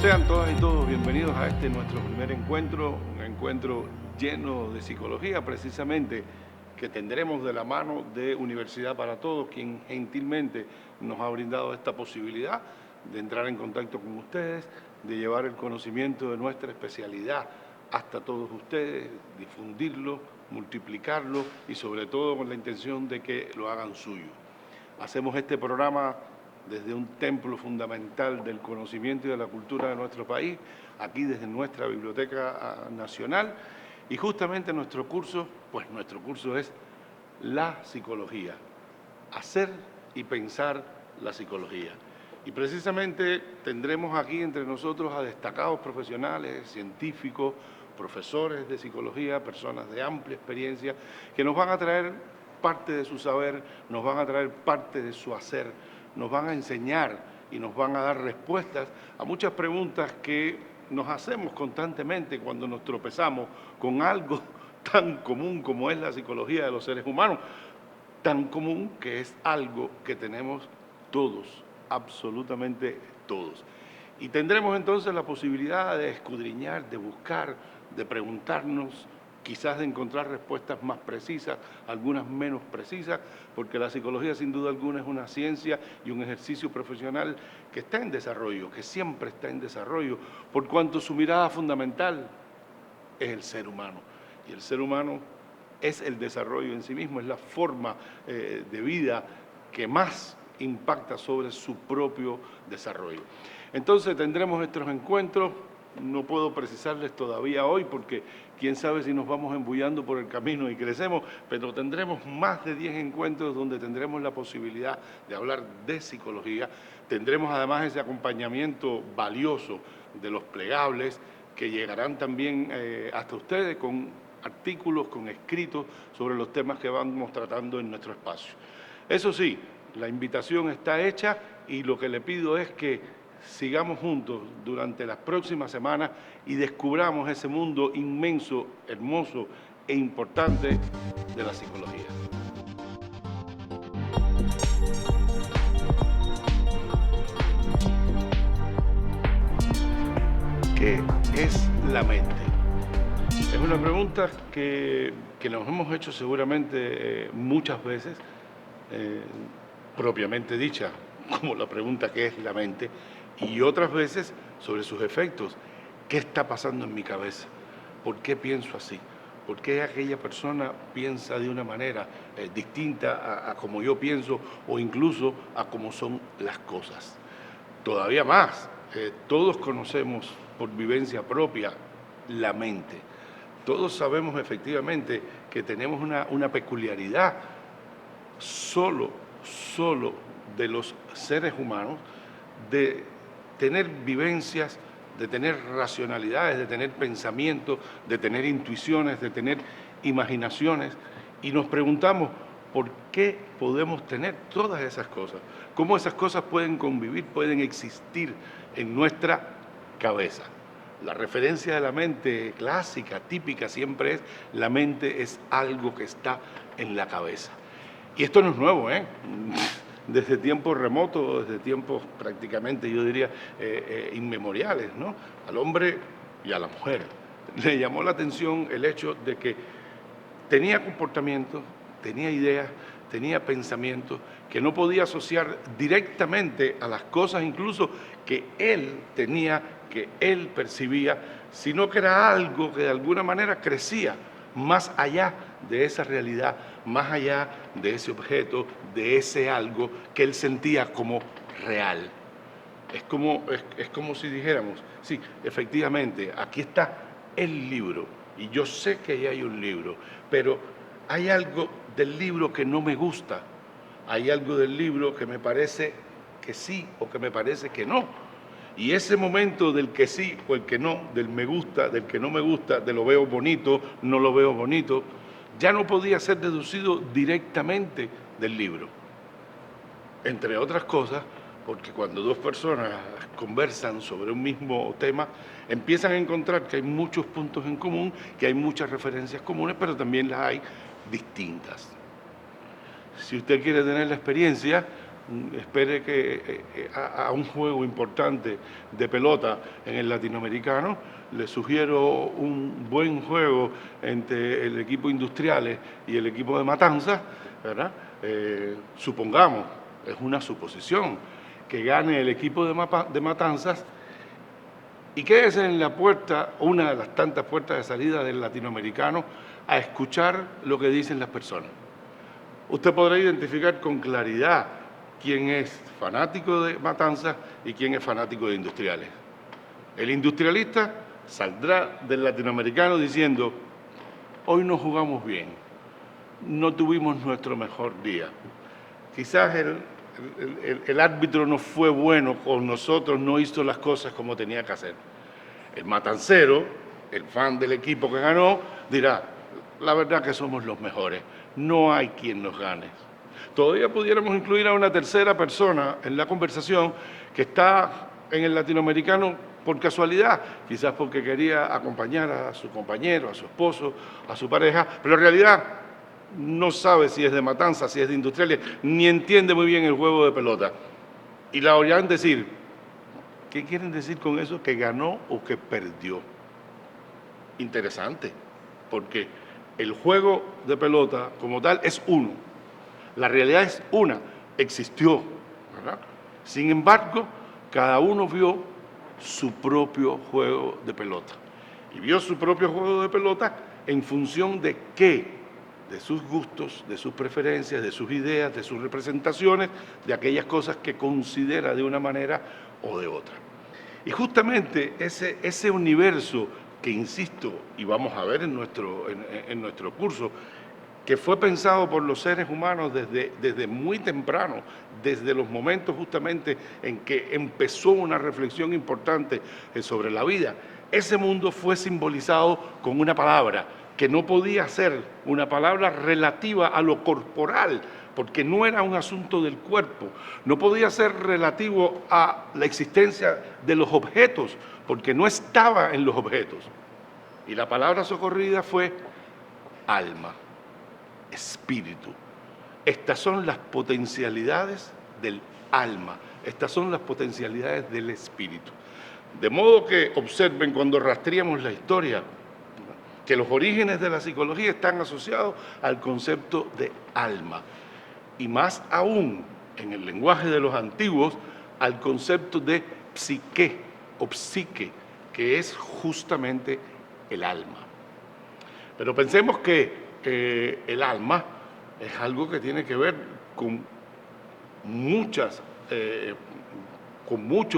Sean todas y todos bienvenidos a este nuestro primer encuentro, un encuentro lleno de psicología, precisamente, que tendremos de la mano de Universidad para Todos, quien gentilmente nos ha brindado esta posibilidad de entrar en contacto con ustedes, de llevar el conocimiento de nuestra especialidad hasta todos ustedes, difundirlo, multiplicarlo y sobre todo con la intención de que lo hagan suyo. Hacemos este programa desde un templo fundamental del conocimiento y de la cultura de nuestro país, aquí desde nuestra Biblioteca Nacional, y justamente nuestro curso es la psicología, hacer y pensar la psicología. Y precisamente tendremos aquí entre nosotros a destacados profesionales, científicos, profesores de psicología, personas de amplia experiencia, que nos van a traer parte de su saber, nos van a traer parte de su hacer, nos van a enseñar y nos van a dar respuestas a muchas preguntas que nos hacemos constantemente cuando nos tropezamos con algo tan común como es la psicología de los seres humanos, tan común que es algo que tenemos todos, absolutamente todos. Y tendremos entonces la posibilidad de escudriñar, de buscar, de preguntarnos, quizás de encontrar respuestas más precisas, algunas menos precisas, porque la psicología sin duda alguna es una ciencia y un ejercicio profesional que está en desarrollo, que siempre está en desarrollo, por cuanto su mirada fundamental es el ser humano. Y el ser humano es el desarrollo en sí mismo, es la forma de vida que más impacta sobre su propio desarrollo. Entonces tendremos nuestros encuentros. No puedo precisarles todavía hoy porque quién sabe si nos vamos embullando por el camino y crecemos, pero tendremos más de 10 encuentros donde tendremos la posibilidad de hablar de psicología. Tendremos además ese acompañamiento valioso de los plegables que llegarán también hasta ustedes con artículos, con escritos sobre los temas que vamos tratando en nuestro espacio. Eso sí, la invitación está hecha y lo que le pido es que sigamos juntos durante las próximas semanas y descubramos ese mundo inmenso, hermoso e importante de la psicología. ¿Qué es la mente? Es una pregunta que nos hemos hecho seguramente muchas veces, propiamente dicha, como la pregunta ¿qué es la mente? Y otras veces sobre sus efectos. ¿Qué está pasando en mi cabeza? ¿Por qué pienso así? ¿Por qué aquella persona piensa de una manera distinta a como yo pienso o incluso a cómo son las cosas? Todavía más, todos conocemos por vivencia propia la mente. Todos sabemos efectivamente que tenemos una peculiaridad solo de los seres humanos de tener vivencias, de tener racionalidades, de tener pensamientos, de tener intuiciones, de tener imaginaciones, y nos preguntamos por qué podemos tener todas esas cosas, cómo esas cosas pueden convivir, pueden existir en nuestra cabeza. La referencia de la mente clásica, típica, siempre es la mente es algo que está en la cabeza. Y esto no es nuevo, desde tiempos remotos, desde tiempos prácticamente, yo diría, inmemoriales, ¿no? Al hombre y a la mujer le llamó la atención el hecho de que tenía comportamientos, tenía ideas, tenía pensamientos que no podía asociar directamente a las cosas incluso que él tenía, que él percibía, sino que era algo que de alguna manera crecía más allá de esa realidad, más allá de ese objeto, de ese algo que él sentía como real. Es como si dijéramos, sí, efectivamente, aquí está el libro, y yo sé que ahí hay un libro, pero hay algo del libro que no me gusta, hay algo del libro que me parece que sí o que me parece que no. Y ese momento del que sí o el que no, del me gusta, del que no me gusta, de lo veo bonito, no lo veo bonito, ya no podía ser deducido directamente del libro. Entre otras cosas, porque cuando dos personas conversan sobre un mismo tema, empiezan a encontrar que hay muchos puntos en común, que hay muchas referencias comunes, pero también las hay distintas. Si usted quiere tener la experiencia, espere que a un juego importante de pelota en el latinoamericano. Le sugiero un buen juego entre el equipo Industriales y el equipo de Matanzas, ¿verdad? Supongamos, es una suposición, que gane el equipo de Matanzas y quédese en la puerta, una de las tantas puertas de salida del latinoamericano, a escuchar lo que dicen las personas. Usted podrá identificar con claridad quién es fanático de Matanzas y quién es fanático de Industriales. El industrialista saldrá del latinoamericano diciendo: hoy no jugamos bien, no tuvimos nuestro mejor día. Quizás el árbitro no fue bueno con nosotros, no hizo las cosas como tenía que hacer. El matancero, el fan del equipo que ganó, dirá: la verdad que somos los mejores, no hay quien nos gane. Todavía pudiéramos incluir a una tercera persona en la conversación que está en el latinoamericano por casualidad, quizás porque quería acompañar a su compañero, a su esposo, a su pareja, pero en realidad no sabe si es de Matanzas, si es de Industriales, ni entiende muy bien el juego de pelota. Y la oirán decir: ¿qué quieren decir con eso? ¿Que ganó o que perdió? Interesante, porque el juego de pelota como tal es uno. La realidad es una, existió, ¿verdad? Sin embargo, cada uno vio su propio juego de pelota. Y vio su propio juego de pelota en función de qué, de sus gustos, de sus preferencias, de sus ideas, de sus representaciones, de aquellas cosas que considera de una manera o de otra. Y justamente ese universo que, insisto, y vamos a ver en nuestro curso, que fue pensado por los seres humanos desde muy temprano, desde los momentos justamente en que empezó una reflexión importante sobre la vida. Ese mundo fue simbolizado con una palabra que no podía ser una palabra relativa a lo corporal, porque no era un asunto del cuerpo, no podía ser relativo a la existencia de los objetos, porque no estaba en los objetos. Y la palabra socorrida fue alma. Espíritu. Estas son las potencialidades del alma, estas son las potencialidades del espíritu. De modo que observen cuando rastreamos la historia, que los orígenes de la psicología están asociados al concepto de alma, y más aún en el lenguaje de los antiguos al concepto de psique o psique, que es justamente el alma. Pero pensemos que el alma es algo que tiene que ver con muchos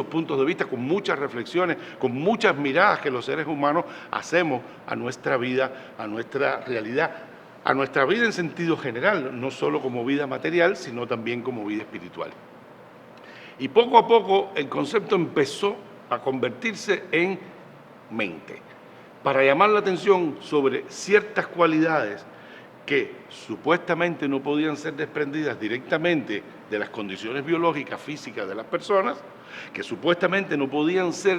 puntos de vista, con muchas reflexiones, con muchas miradas que los seres humanos hacemos a nuestra vida, a nuestra realidad, a nuestra vida en sentido general, no solo como vida material, sino también como vida espiritual. Y poco a poco el concepto empezó a convertirse en mente, para llamar la atención sobre ciertas cualidades que supuestamente no podían ser desprendidas directamente de las condiciones biológicas, físicas de las personas, que supuestamente no podían ser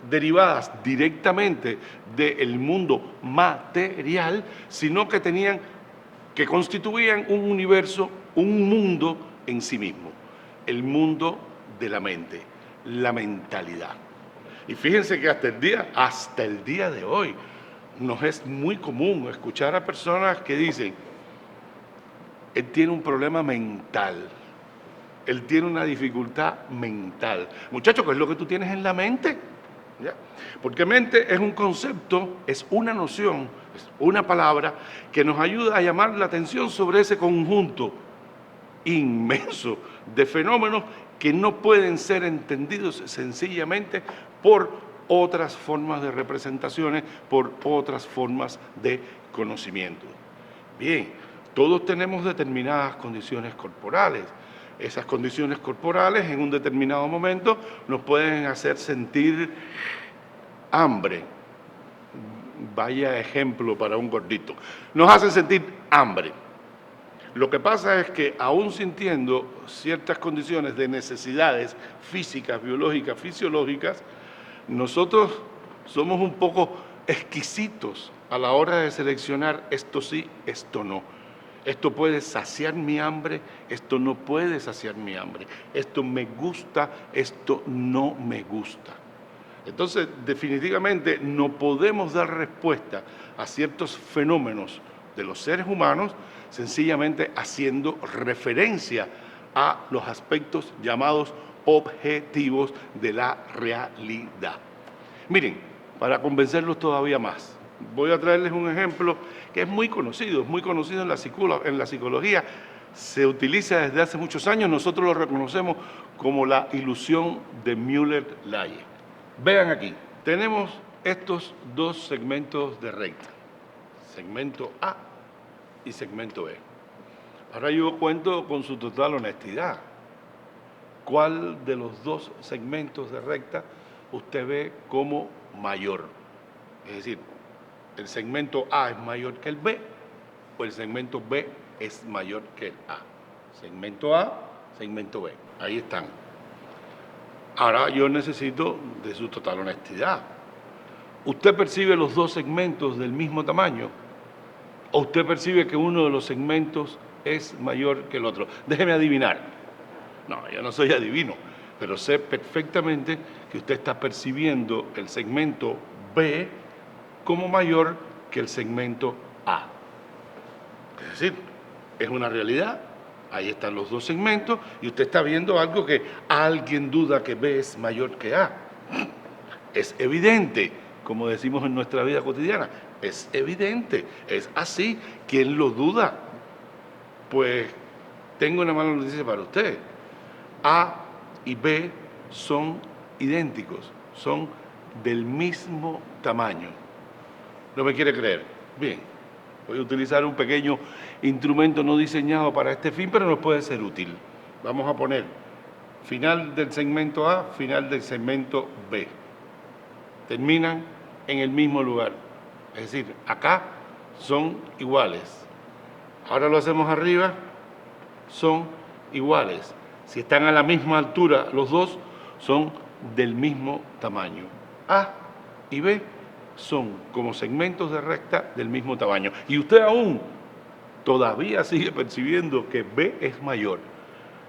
derivadas directamente del mundo material, sino que constituían un universo, un mundo en sí mismo, el mundo de la mente, la mentalidad. Y fíjense que hasta el día de hoy, nos es muy común escuchar a personas que dicen: él tiene un problema mental, él tiene una dificultad mental. Muchachos, ¿qué es lo que tú tienes en la mente? ¿Ya? Porque mente es un concepto, es una noción, es una palabra que nos ayuda a llamar la atención sobre ese conjunto inmenso de fenómenos que no pueden ser entendidos sencillamente por otras formas de representaciones, por otras formas de conocimiento. Bien, todos tenemos determinadas condiciones corporales. Esas condiciones corporales en un determinado momento nos pueden hacer sentir hambre. Vaya ejemplo para un gordito. Nos hacen sentir hambre. Lo que pasa es que aún sintiendo ciertas condiciones de necesidades físicas, biológicas, fisiológicas, nosotros somos un poco exquisitos a la hora de seleccionar esto sí, esto no. Esto puede saciar mi hambre, esto no puede saciar mi hambre. Esto me gusta, esto no me gusta. Entonces, definitivamente no podemos dar respuesta a ciertos fenómenos de los seres humanos sencillamente haciendo referencia a los aspectos llamados objetivos de la realidad. Miren, para convencerlos todavía más, voy a traerles un ejemplo que es muy conocido en la psicología, se utiliza desde hace muchos años, nosotros lo reconocemos como la ilusión de Müller-Ley. Vean aquí, tenemos estos dos segmentos de recta, segmento A y segmento B. Ahora yo cuento con su total honestidad. ¿Cuál de los dos segmentos de recta usted ve como mayor? Es decir, ¿el segmento A es mayor que el B o el segmento B es mayor que el A? Segmento A, segmento B. Ahí están. Ahora yo necesito de su total honestidad. ¿Usted percibe los dos segmentos del mismo tamaño? ¿O usted percibe que uno de los segmentos es mayor que el otro? Déjeme adivinar. No, yo no soy adivino, pero sé perfectamente que usted está percibiendo el segmento B como mayor que el segmento A. Es decir, es una realidad. Ahí están los dos segmentos y usted está viendo algo que alguien duda que B es mayor que A. Es evidente, como decimos en nuestra vida cotidiana, es evidente, es así. ¿Quién lo duda? Pues tengo una mala noticia para usted. A y B son idénticos, son del mismo tamaño. ¿No me quiere creer? Bien, voy a utilizar un pequeño instrumento no diseñado para este fin, pero nos puede ser útil. Vamos a poner final del segmento A, final del segmento B. Terminan en el mismo lugar. Es decir, acá son iguales. Ahora lo hacemos arriba, son iguales. Si están a la misma altura, los dos son del mismo tamaño. A y B son como segmentos de recta del mismo tamaño. Y usted aún todavía sigue percibiendo que B es mayor.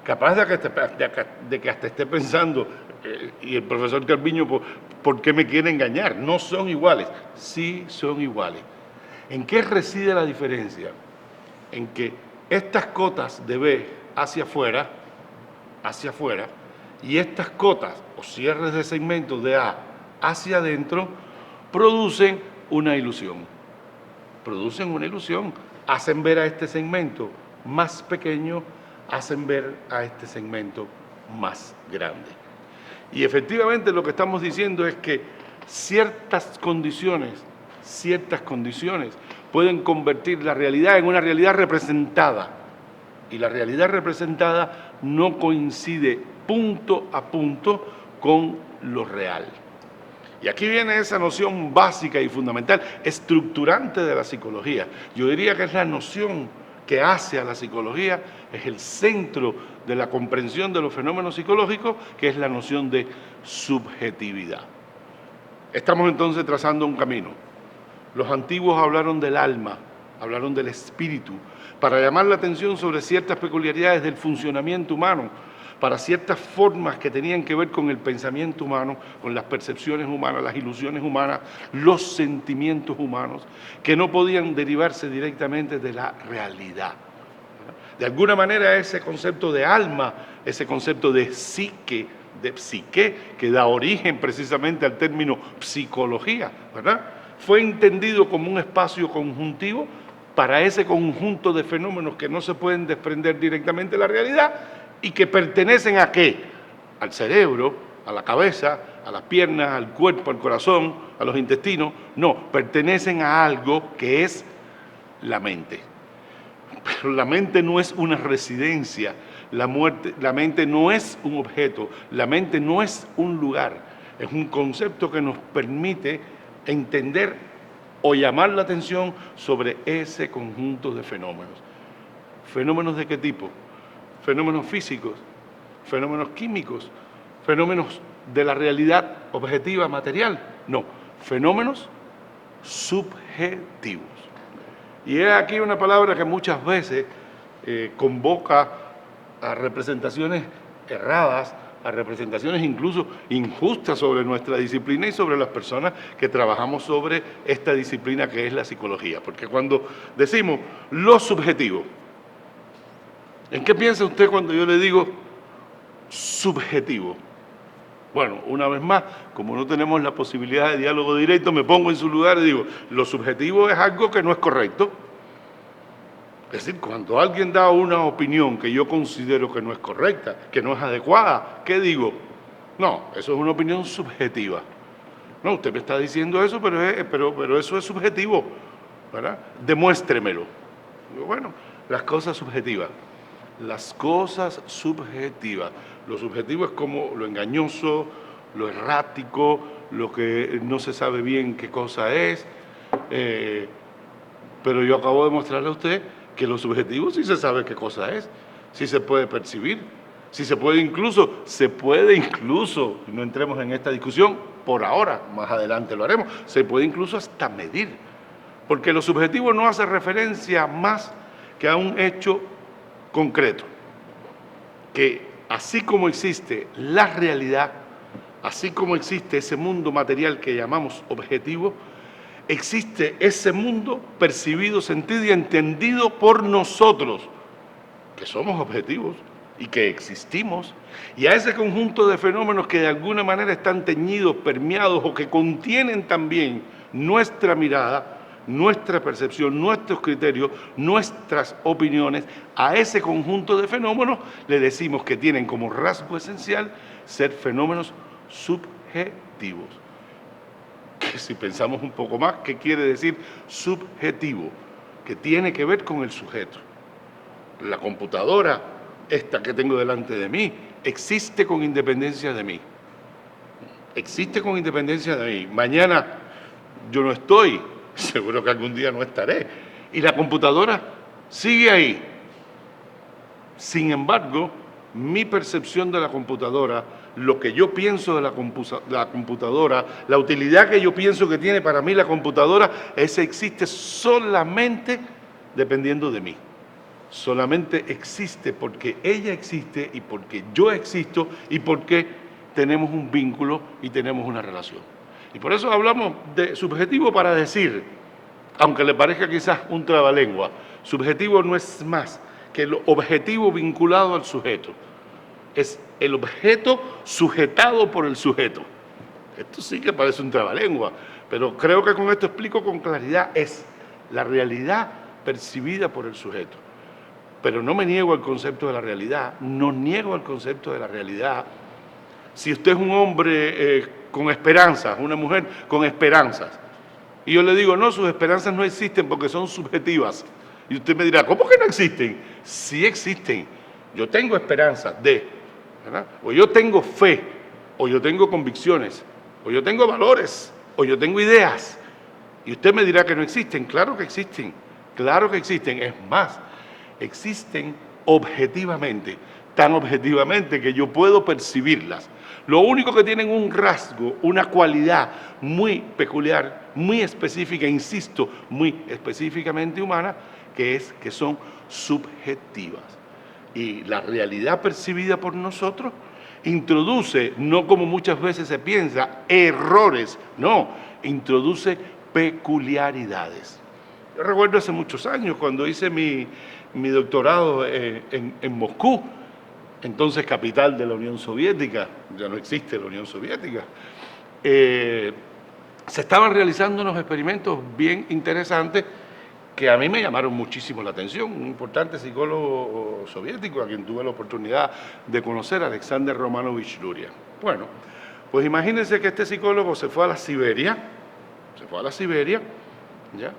Capaz de que hasta esté pensando, y el profesor Calviño, ¿por qué me quiere engañar? No son iguales. Sí son iguales. ¿En qué reside la diferencia? En que estas cotas de B hacia afuera, y estas cotas o cierres de segmentos de A hacia adentro producen una ilusión. Producen una ilusión, hacen ver a este segmento más pequeño, hacen ver a este segmento más grande. Y efectivamente lo que estamos diciendo es que ciertas condiciones pueden convertir la realidad en una realidad representada. Y la realidad representada no coincide punto a punto con lo real. Y aquí viene esa noción básica y fundamental, estructurante de la psicología. Yo diría que es la noción que hace a la psicología, es el centro de la comprensión de los fenómenos psicológicos, que es la noción de subjetividad. Estamos entonces trazando un camino. Los antiguos hablaron del alma, hablaron del espíritu, para llamar la atención sobre ciertas peculiaridades del funcionamiento humano, para ciertas formas que tenían que ver con el pensamiento humano, con las percepciones humanas, las ilusiones humanas, los sentimientos humanos, que no podían derivarse directamente de la realidad. De alguna manera ese concepto de alma, ese concepto de psique, que da origen precisamente al término psicología, ¿verdad?, fue entendido como un espacio conjuntivo para ese conjunto de fenómenos que no se pueden desprender directamente de la realidad y que pertenecen ¿a qué? Al cerebro, a la cabeza, a las piernas, al cuerpo, al corazón, a los intestinos. No, pertenecen a algo que es la mente. Pero la mente no es una residencia, la mente no es un objeto, la mente no es un lugar, es un concepto que nos permite entender o llamar la atención sobre ese conjunto de fenómenos. ¿Fenómenos de qué tipo? Fenómenos físicos, fenómenos químicos, fenómenos de la realidad objetiva, material. No, fenómenos subjetivos. Y es aquí una palabra que muchas veces convoca a representaciones erradas, a representaciones incluso injustas sobre nuestra disciplina y sobre las personas que trabajamos sobre esta disciplina que es la psicología. Porque cuando decimos lo subjetivo, ¿en qué piensa usted cuando yo le digo subjetivo? Bueno, una vez más, como no tenemos la posibilidad de diálogo directo, me pongo en su lugar y digo, lo subjetivo es algo que no es correcto. Es decir, cuando alguien da una opinión que yo considero que no es correcta, que no es adecuada, ¿qué digo? No, eso es una opinión subjetiva. No, usted me está diciendo eso, pero eso es subjetivo, ¿verdad? Demuéstremelo. Digo, bueno, las cosas subjetivas. Las cosas subjetivas. Lo subjetivo es como lo engañoso, lo errático, lo que no se sabe bien qué cosa es. Pero yo acabo de mostrarle a usted que lo subjetivo sí se sabe qué cosa es, sí se puede percibir, sí se puede incluso, no entremos en esta discusión por ahora, más adelante lo haremos, se puede incluso hasta medir, porque lo subjetivo no hace referencia más que a un hecho concreto, que así como existe la realidad, así como existe ese mundo material que llamamos objetivo, existe ese mundo percibido, sentido y entendido por nosotros, que somos objetivos y que existimos, y a ese conjunto de fenómenos que de alguna manera están teñidos, permeados o que contienen también nuestra mirada, nuestra percepción, nuestros criterios, nuestras opiniones, a ese conjunto de fenómenos le decimos que tienen como rasgo esencial ser fenómenos subjetivos. Que si pensamos un poco más, ¿qué quiere decir subjetivo? Que tiene que ver con el sujeto. La computadora, esta que tengo delante de mí, existe con independencia de mí. Existe con independencia de mí. Mañana yo no estoy, seguro que algún día no estaré. Y la computadora sigue ahí. Sin embargo, mi percepción de la computadora, lo que yo pienso de la computadora, la utilidad que yo pienso que tiene para mí la computadora, esa existe solamente dependiendo de mí. Solamente existe porque ella existe y porque yo existo y porque tenemos un vínculo y tenemos una relación. Y por eso hablamos de subjetivo para decir, aunque le parezca quizás un trabalengua, subjetivo no es más que el objetivo vinculado al sujeto. Es el objeto sujetado por el sujeto. Esto sí que parece un trabalengua, pero creo que con esto explico con claridad. Es la realidad percibida por el sujeto. Pero no me niego al concepto de la realidad, no niego al concepto de la realidad. Si usted es un hombre con esperanzas, una mujer con esperanzas, y yo le digo, no, sus esperanzas no existen porque son subjetivas. Y usted me dirá, ¿cómo que no existen? Sí existen. Yo tengo esperanzas de, ¿verdad? O yo tengo fe, o yo tengo convicciones, o yo tengo valores, o yo tengo ideas. Y usted me dirá que no existen. Claro que existen, claro que existen. Es más, existen objetivamente, tan objetivamente que yo puedo percibirlas. Lo único que tienen un rasgo, una cualidad muy peculiar, muy específica, insisto, muy específicamente humana, que es que son subjetivas. Y la realidad percibida por nosotros introduce, no como muchas veces se piensa, errores, no, introduce peculiaridades. Yo recuerdo hace muchos años cuando hice mi doctorado en Moscú, entonces capital de la Unión Soviética, ya no existe la Unión Soviética, se estaban realizando unos experimentos bien interesantes que a mí me llamaron muchísimo la atención. Un importante psicólogo soviético a quien tuve la oportunidad de conocer, Alexander Romanovich Luria. Bueno, pues imagínense que este psicólogo se fue a la Siberia, ¿ya?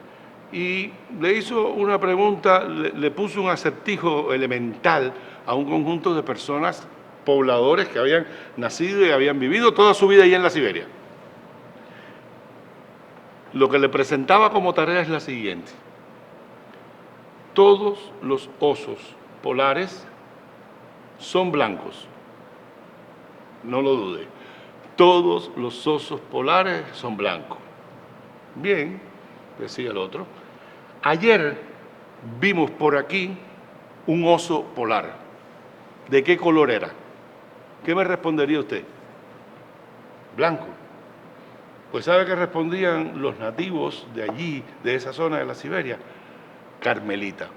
Y le hizo una pregunta, le puso un acertijo elemental a un conjunto de personas, pobladores que habían nacido y habían vivido toda su vida allá en la Siberia. Lo que le presentaba como tarea es la siguiente: todos los osos polares son blancos, no lo dude, todos los osos polares son blancos. Bien, decía el otro, Ayer vimos por aquí un oso polar. ¿De qué color era? ¿Qué me respondería usted? Blanco. Pues ¿sabe qué respondían los nativos de allí, de esa zona de la Siberia? Carmelita.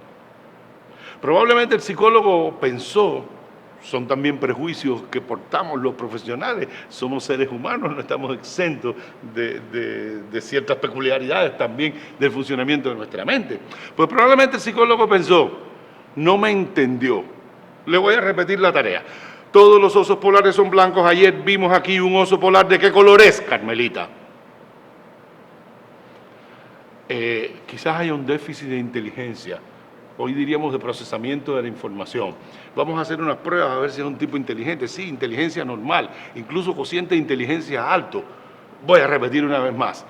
Probablemente el psicólogo pensó, son también prejuicios que portamos los profesionales, somos seres humanos, no estamos exentos de ciertas peculiaridades también del funcionamiento de nuestra mente. Pues probablemente el psicólogo pensó, no me entendió. Le voy a repetir la tarea. Todos los osos polares son blancos. Ayer vimos aquí un oso polar. ¿De qué color es, Carmelita? Quizás haya un déficit de inteligencia. Hoy diríamos de procesamiento de la información. Vamos a hacer unas pruebas a ver si es un tipo inteligente. Sí, inteligencia normal, incluso cociente de inteligencia alto. Voy a repetir una vez más.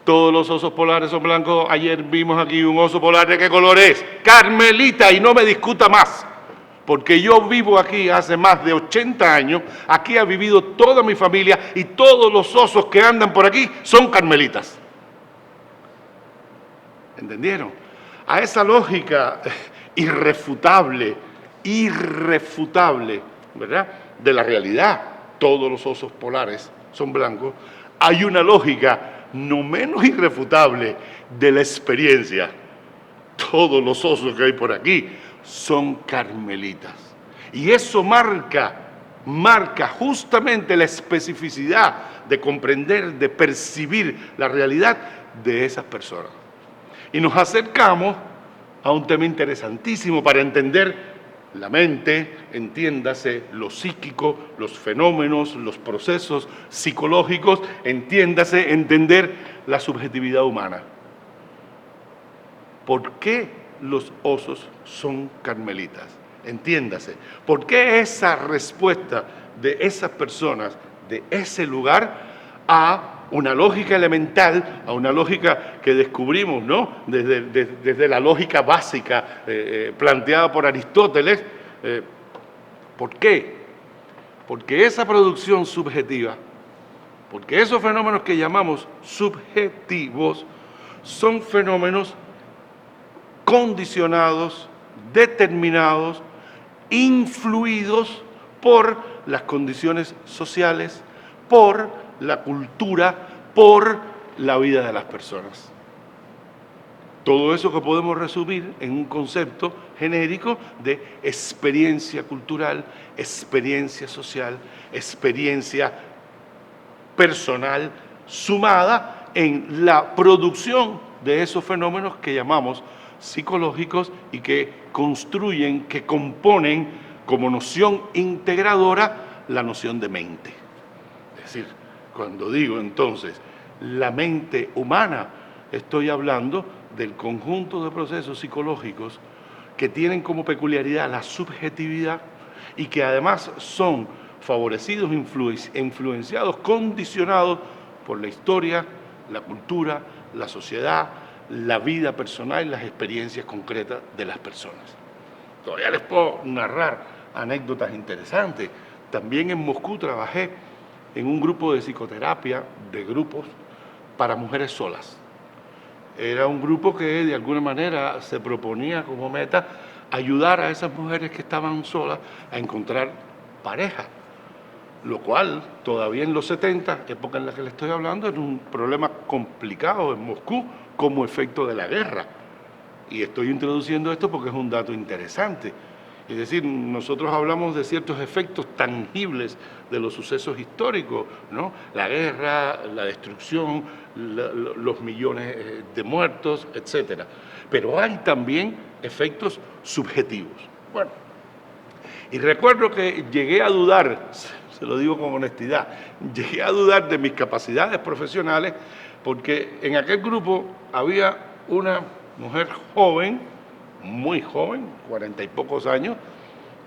Todos los osos polares son blancos. Ayer vimos aquí un oso polar. ¿De qué color es? Carmelita, y no me discuta más. Porque yo vivo aquí hace más de 80 años, aquí ha vivido toda mi familia y todos los osos que andan por aquí son carmelitas. ¿Entendieron? A esa lógica irrefutable, ¿verdad?, de la realidad, todos los osos polares son blancos, hay una lógica no menos irrefutable de la experiencia. Todos los osos que hay por aquí son carmelitas. Y eso marca justamente la especificidad de comprender, de percibir la realidad de esas personas. Y nos acercamos a un tema interesantísimo para entender la mente, entiéndase lo psíquico, los fenómenos, los procesos psicológicos, entiéndase entender la subjetividad humana. ¿Por qué los osos son carmelitas? Entiéndase, ¿por qué esa respuesta de esas personas, de ese lugar, a una lógica elemental, a una lógica que descubrimos, ¿no?, desde la lógica básica planteada por Aristóteles? ¿Por qué? Porque esa producción subjetiva, porque esos fenómenos que llamamos subjetivos, son fenómenos condicionados, determinados, influidos por las condiciones sociales, por la cultura, por la vida de las personas. Todo eso que podemos resumir en un concepto genérico de experiencia cultural, experiencia social, experiencia personal, sumada en la producción de esos fenómenos que llamamos psicológicos y que construyen, que componen como noción integradora la noción de mente. Es decir, cuando digo entonces la mente humana, estoy hablando del conjunto de procesos psicológicos que tienen como peculiaridad la subjetividad y que además son favorecidos, influenciados, condicionados por la historia, la cultura, la sociedad, la vida personal y las experiencias concretas de las personas. Todavía les puedo narrar anécdotas interesantes. También en Moscú trabajé en un grupo de psicoterapia, de grupos para mujeres solas. Era un grupo que de alguna manera se proponía como meta ayudar a esas mujeres que estaban solas a encontrar pareja, lo cual todavía en los 70, época en la que le estoy hablando, era un problema complicado en Moscú como efecto de la guerra. Y estoy introduciendo esto porque es un dato interesante. Es decir, nosotros hablamos de ciertos efectos tangibles de los sucesos históricos, ¿no? La guerra, la destrucción, los millones de muertos, etcétera. Pero hay también efectos subjetivos. Bueno, y recuerdo que llegué a dudar, se lo digo con honestidad, llegué a dudar de mis capacidades profesionales porque en aquel grupo había una mujer joven, muy joven, 40 y pocos años,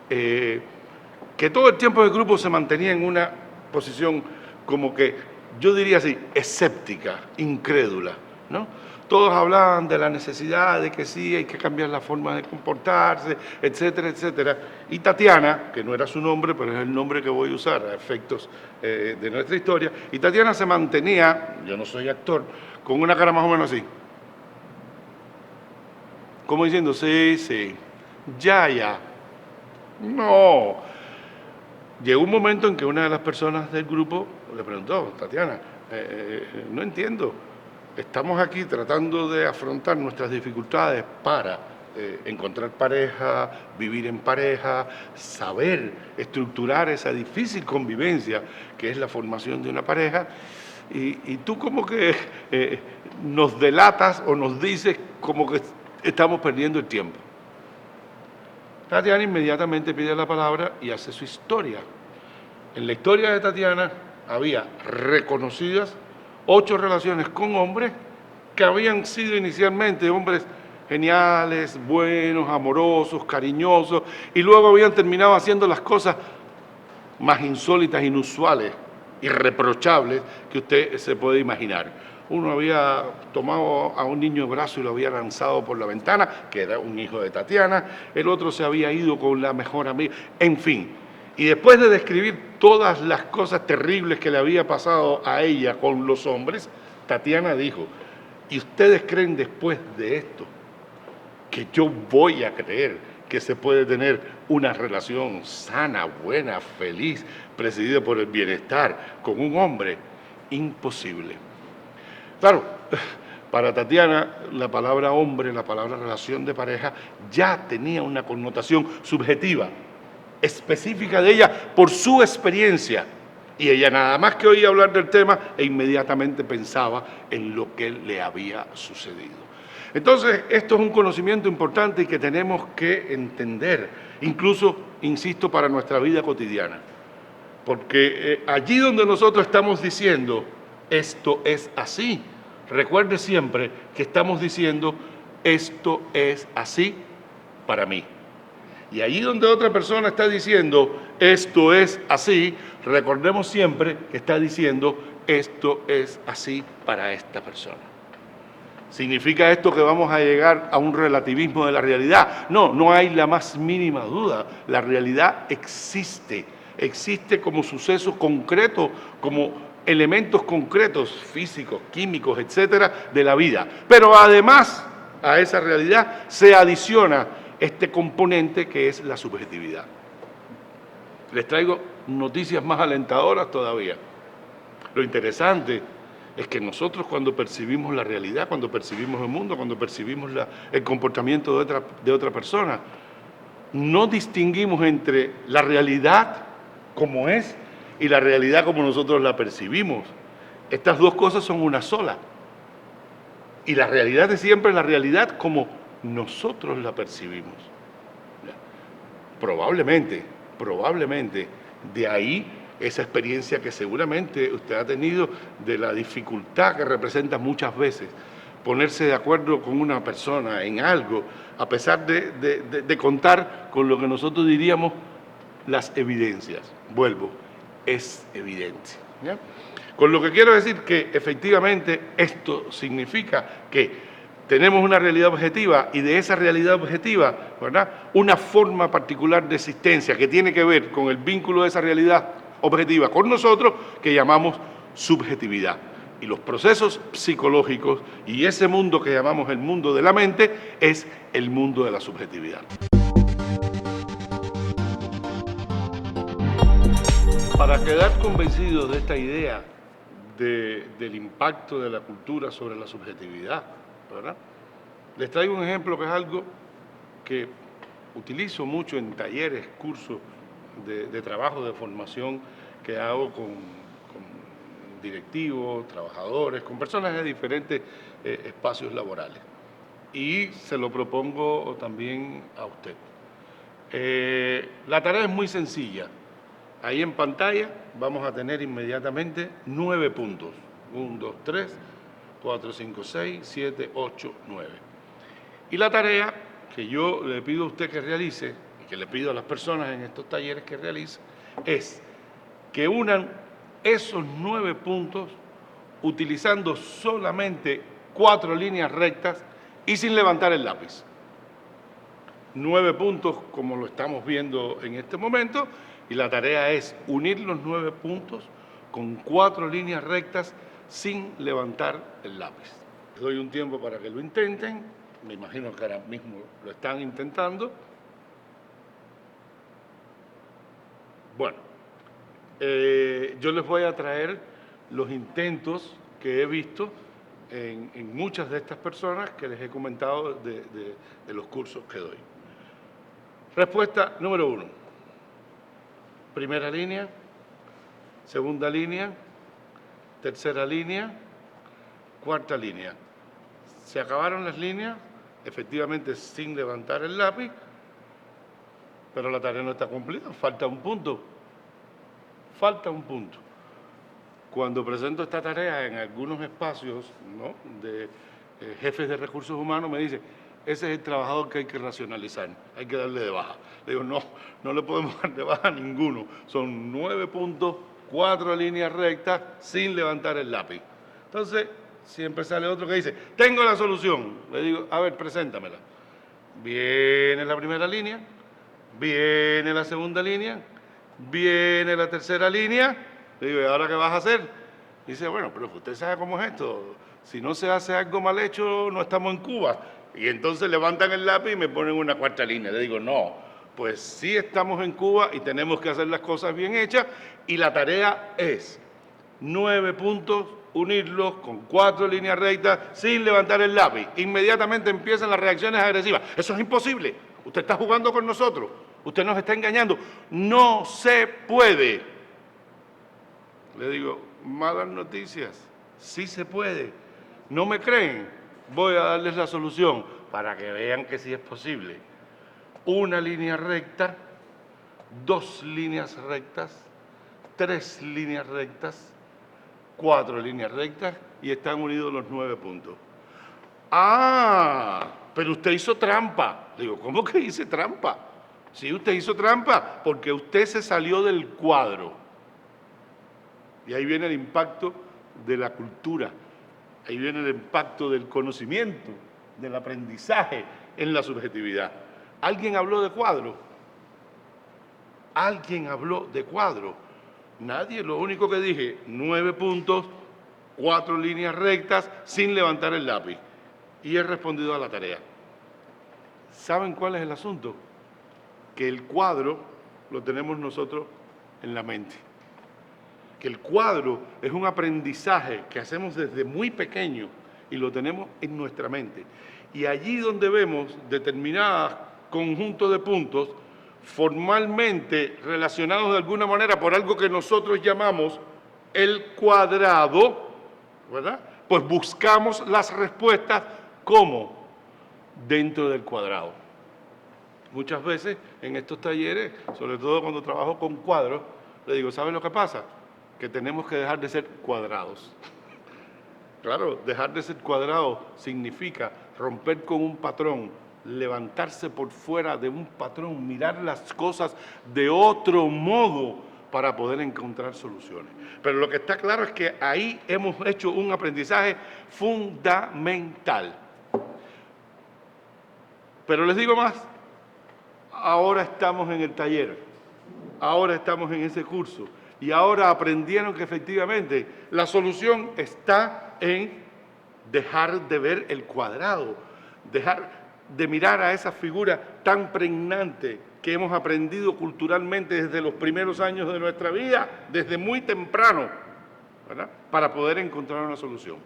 que todo el tiempo del grupo se mantenía en una posición como que, yo diría así, escéptica, incrédula, ¿no? Todos hablaban de la necesidad de que sí, hay que cambiar la forma de comportarse, etcétera, etcétera. Y Tatiana, que no era su nombre, pero es el nombre que voy a usar a efectos de nuestra historia, y Tatiana se mantenía, yo no soy actor, con una cara más o menos así. como diciendo, sí, sí, ya. No. Llegó un momento en que una de las personas del grupo le preguntó, Tatiana, no entiendo, estamos aquí tratando de afrontar nuestras dificultades para encontrar pareja, vivir en pareja, saber estructurar esa difícil convivencia que es la formación de una pareja, y tú como que nos delatas o nos dices como que estamos perdiendo el tiempo. Tatiana inmediatamente pide la palabra y hace su historia. En la historia de Tatiana había reconocidas 8 relaciones con hombres que habían sido inicialmente hombres geniales, buenos, amorosos, cariñosos, y luego habían terminado haciendo las cosas más insólitas, inusuales, irreprochables que usted se puede imaginar. Uno había tomado a un niño de brazo y lo había lanzado por la ventana, que era un hijo de Tatiana, el otro se había ido con la mejor amiga, en fin. Y después de describir todas las cosas terribles que le había pasado a ella con los hombres, Tatiana dijo, ¿y ustedes creen después de esto que yo voy a creer que se puede tener una relación sana, buena, feliz, presidida por el bienestar con un hombre? Imposible. Claro, para Tatiana la palabra hombre, la palabra relación de pareja ya tenía una connotación subjetiva, específica de ella por su experiencia. Y ella nada más que oía hablar del tema e inmediatamente pensaba en lo que le había sucedido. Entonces, esto es un conocimiento importante y que tenemos que entender, incluso, insisto, para nuestra vida cotidiana. Porque allí donde nosotros estamos diciendo, esto es así, recuerde siempre que estamos diciendo, esto es así para mí. Y allí donde otra persona está diciendo, esto es así, recordemos siempre que está diciendo, esto es así para esta persona. ¿Significa esto que vamos a llegar a un relativismo de la realidad? No, no hay la más mínima duda. La realidad existe como suceso concreto, como elementos concretos, físicos, químicos, etcétera, de la vida. Pero además, a esa realidad se adiciona este componente que es la subjetividad. Les traigo noticias más alentadoras todavía. Lo interesante es que nosotros cuando percibimos la realidad, cuando percibimos el mundo, cuando percibimos el comportamiento de otra persona, no distinguimos entre la realidad como es y la realidad como nosotros la percibimos. Estas dos cosas son una sola. Y la realidad es siempre la realidad como nosotros la percibimos. Probablemente, de ahí esa experiencia que seguramente usted ha tenido de la dificultad que representa muchas veces ponerse de acuerdo con una persona en algo, a pesar de contar con lo que nosotros diríamos las evidencias. Vuelvo, es evidente, ¿ya? Con lo que quiero decir que efectivamente esto significa que tenemos una realidad objetiva y de esa realidad objetiva, ¿verdad?, una forma particular de existencia que tiene que ver con el vínculo de esa realidad objetiva con nosotros que llamamos subjetividad. Y los procesos psicológicos y ese mundo que llamamos el mundo de la mente es el mundo de la subjetividad. Para quedar convencidos de esta idea del impacto de la cultura sobre la subjetividad, ¿verdad?, les traigo un ejemplo que es algo que utilizo mucho en talleres, cursos de trabajo, de formación que hago con directivos, trabajadores, con personas de diferentes espacios laborales. Y se lo propongo también a usted. La tarea es muy sencilla. Ahí en pantalla vamos a tener inmediatamente 9 puntos. 1, 2, 3, 4, 5, 6, 7, 8, 9. Y la tarea que yo le pido a usted que realice, y que le pido a las personas en estos talleres que realicen, es que unan esos 9 puntos utilizando solamente 4 líneas rectas y sin levantar el lápiz. 9 puntos como lo estamos viendo en este momento, y la tarea es unir los 9 puntos con 4 líneas rectas sin levantar el lápiz. Les doy un tiempo para que lo intenten. me imagino que ahora mismo lo están intentando. Bueno, yo les voy a traer los intentos que he visto en muchas de estas personas que les he comentado de los cursos que doy. Respuesta número 1. Primera línea, segunda línea, tercera línea, cuarta línea. Se acabaron las líneas, efectivamente sin levantar el lápiz, pero la tarea no está cumplida, falta un punto. Falta un punto. Cuando presento esta tarea en algunos espacios, ¿no?, de jefes de recursos humanos, me dicen, ese es el trabajador que hay que racionalizar, hay que darle de baja. Le digo, no le podemos dar de baja a ninguno. Son 9 puntos, 4 líneas rectas, sin levantar el lápiz. Entonces, siempre sale otro que dice, tengo la solución. Le digo, a ver, preséntamela. Viene la primera línea, viene la segunda línea, viene la tercera línea. Le digo, ¿y ahora qué vas a hacer? Dice, bueno, pero usted sabe cómo es esto. Si no se hace algo mal hecho, no estamos en Cuba. Y entonces levantan el lápiz y me ponen una cuarta línea. Le digo, no, pues sí estamos en Cuba y tenemos que hacer las cosas bien hechas. Y la tarea es 9 puntos, unirlos con 4 líneas rectas sin levantar el lápiz. Inmediatamente empiezan las reacciones agresivas. Eso es imposible. Usted está jugando con nosotros. Usted nos está engañando. No se puede. Le digo, malas noticias. Sí se puede. ¿No me creen? Voy a darles la solución para que vean que sí es posible. Una línea recta, 2 líneas rectas, 3 líneas rectas, 4 líneas rectas y están unidos los 9 puntos. Ah, pero usted hizo trampa. Digo, ¿cómo que hice trampa? Sí, usted hizo trampa porque usted se salió del cuadro. Y ahí viene el impacto de la cultura. Ahí viene el impacto del conocimiento, del aprendizaje en la subjetividad. ¿Alguien habló de cuadro? ¿Alguien habló de cuadro? Nadie. Lo único que dije, 9 puntos, 4 líneas rectas, sin levantar el lápiz. Y he respondido a la tarea. ¿Saben cuál es el asunto? Que el cuadro lo tenemos nosotros en la mente. Que el cuadro es un aprendizaje que hacemos desde muy pequeño y lo tenemos en nuestra mente. Y allí donde vemos determinados conjuntos de puntos formalmente relacionados de alguna manera por algo que nosotros llamamos el cuadrado, ¿verdad?, pues buscamos las respuestas como dentro del cuadrado. Muchas veces en estos talleres, sobre todo cuando trabajo con cuadros, le digo, ¿saben lo que pasa? Que tenemos que dejar de ser cuadrados. Claro, dejar de ser cuadrados significa romper con un patrón, levantarse por fuera de un patrón, mirar las cosas de otro modo para poder encontrar soluciones. Pero lo que está claro es que ahí hemos hecho un aprendizaje fundamental. Pero les digo más, ahora estamos en el taller, ahora estamos en ese curso. Y ahora aprendieron que efectivamente la solución está en dejar de ver el cuadrado, dejar de mirar a esa figura tan pregnante que hemos aprendido culturalmente desde los primeros años de nuestra vida, desde muy temprano, ¿verdad?, para poder encontrar una solución.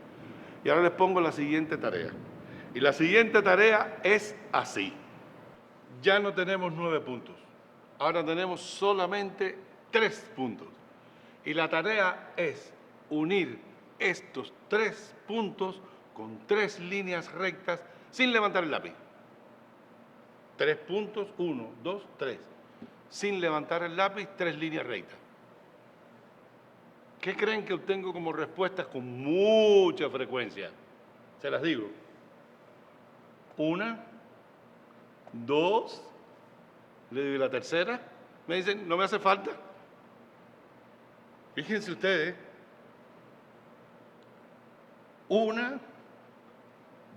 Y ahora les pongo la siguiente tarea. Y la siguiente tarea es así. Ya no tenemos 9 puntos, ahora tenemos solamente 3 puntos. Y la tarea es unir estos 3 puntos con 3 líneas rectas sin levantar el lápiz. 3 puntos, 1, 2, 3. Sin levantar el lápiz, 3 líneas rectas. ¿Qué creen que obtengo como respuestas con mucha frecuencia? Se las digo. 1, 2, le digo, ¿y la tercera? Me dicen, no me hace falta. Fíjense ustedes, 1,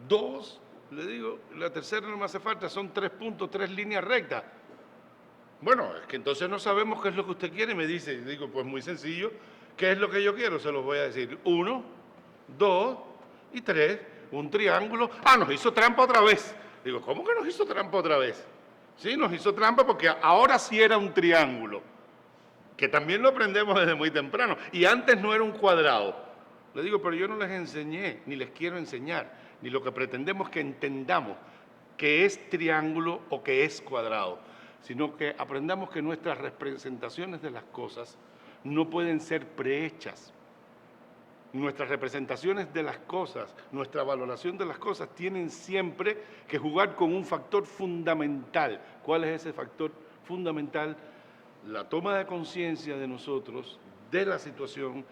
2, le digo, la tercera no me hace falta, son 3 puntos, 3 líneas rectas. Bueno, es que entonces no sabemos qué es lo que usted quiere, me dice. Y digo, pues muy sencillo, ¿qué es lo que yo quiero? Se los voy a decir. 1, 2 y 3. un triángulo. Ah, nos hizo trampa otra vez. Digo, ¿cómo que nos hizo trampa otra vez? Sí, nos hizo trampa porque ahora sí era un triángulo, que también lo aprendemos desde muy temprano, y antes no era un cuadrado. Le digo, pero yo no les enseñé, ni les quiero enseñar, ni lo que pretendemos es que entendamos que es triángulo o que es cuadrado, sino que aprendamos que nuestras representaciones de las cosas no pueden ser prehechas. Nuestras representaciones de las cosas, nuestra valoración de las cosas tienen siempre que jugar con un factor fundamental. ¿Cuál es ese factor fundamental? La toma de conciencia de nosotros, de la situación,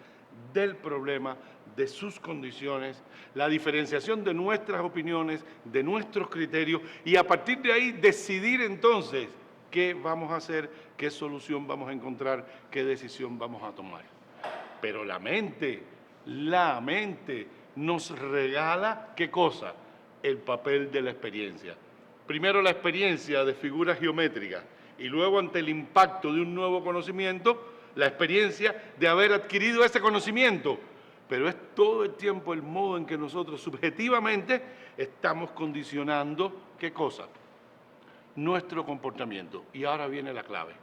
del problema, de sus condiciones, la diferenciación de nuestras opiniones, de nuestros criterios, y a partir de ahí decidir entonces qué vamos a hacer, qué solución vamos a encontrar, qué decisión vamos a tomar. Pero la mente nos regala, ¿qué cosa? El papel de la experiencia. Primero la experiencia de figuras geométricas y luego, ante el impacto de un nuevo conocimiento, la experiencia de haber adquirido ese conocimiento. Pero es todo el tiempo el modo en que nosotros subjetivamente estamos condicionando, ¿qué cosa? Nuestro comportamiento. Y ahora viene la clave,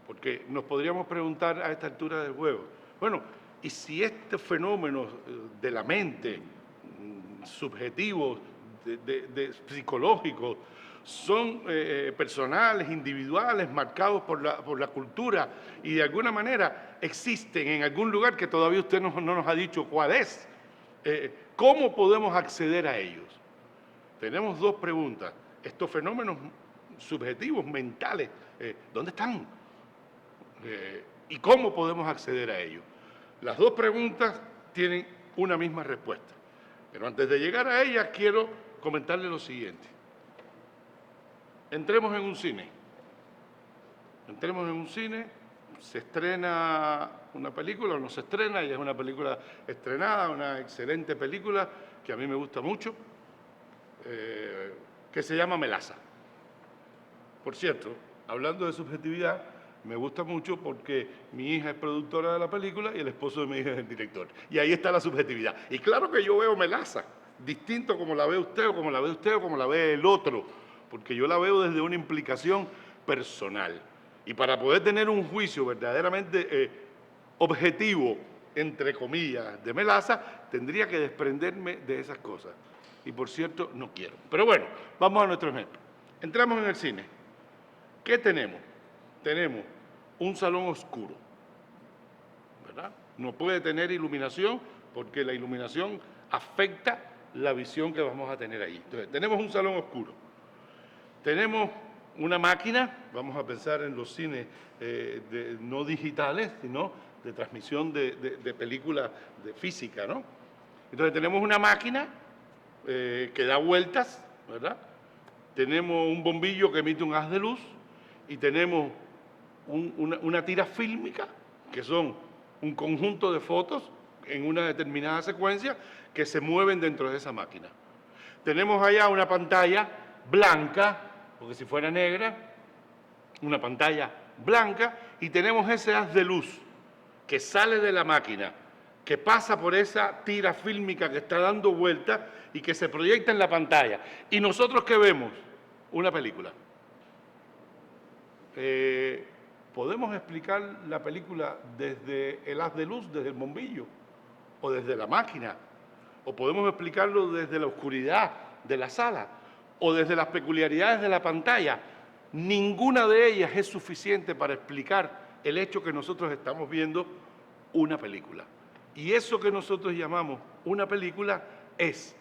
porque nos podríamos preguntar a esta altura del juego, bueno, ¿y si estos fenómenos de la mente, subjetivos, psicológicos, son personales, individuales, marcados por la cultura y de alguna manera existen en algún lugar que todavía usted no nos ha dicho cuál es? ¿Cómo podemos acceder a ellos? Tenemos dos preguntas. Estos fenómenos subjetivos, mentales, ¿dónde están? ¿Y cómo podemos acceder a ellos? Las dos preguntas tienen una misma respuesta. Pero antes de llegar a ellas, quiero comentarle lo siguiente. Entremos en un cine. Entremos en un cine, se estrena una película, o no se estrena, y es una película estrenada, una excelente película que a mí me gusta mucho, que se llama Melaza. Por cierto, hablando de subjetividad, me gusta mucho porque mi hija es productora de la película y el esposo de mi hija es el director. Y ahí está la subjetividad. Y claro que yo veo Melaza, distinto como la ve usted, o como la ve usted, o como la ve el otro, porque yo la veo desde una implicación personal. Y para poder tener un juicio verdaderamente objetivo, entre comillas, de Melaza, tendría que desprenderme de esas cosas. Y por cierto, no quiero. Pero bueno, vamos a nuestro ejemplo. Entramos en el cine. ¿Qué tenemos? Tenemos un salón oscuro, ¿verdad? No puede tener iluminación porque la iluminación afecta la visión que vamos a tener ahí. Entonces, tenemos un salón oscuro. Tenemos una máquina, vamos a pensar en los cines no digitales, sino de transmisión de películas de física, ¿no? Entonces, tenemos una máquina que da vueltas, ¿verdad? Tenemos un bombillo que emite un haz de luz y tenemos una tira fílmica, que son un conjunto de fotos en una determinada secuencia que se mueven dentro de esa máquina. Tenemos allá una pantalla blanca, porque si fuera negra, una pantalla blanca, y tenemos ese haz de luz que sale de la máquina, que pasa por esa tira fílmica que está dando vueltas y que se proyecta en la pantalla. ¿Y nosotros qué vemos? Una película. ¿Podemos explicar la película desde el haz de luz, desde el bombillo, o desde la máquina? ¿O podemos explicarlo desde la oscuridad de la sala, o desde las peculiaridades de la pantalla? Ninguna de ellas es suficiente para explicar el hecho que nosotros estamos viendo una película. Y eso que nosotros llamamos una película es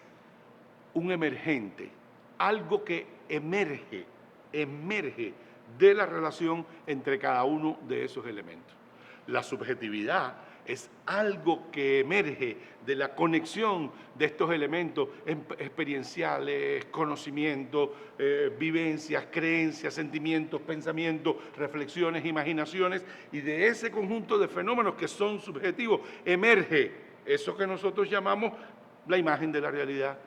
un emergente, algo que emerge de la relación entre cada uno de esos elementos. La subjetividad es algo que emerge de la conexión de estos elementos experienciales, conocimientos, vivencias, creencias, sentimientos, pensamientos, reflexiones, imaginaciones, y de ese conjunto de fenómenos que son subjetivos emerge eso que nosotros llamamos la imagen de la realidad,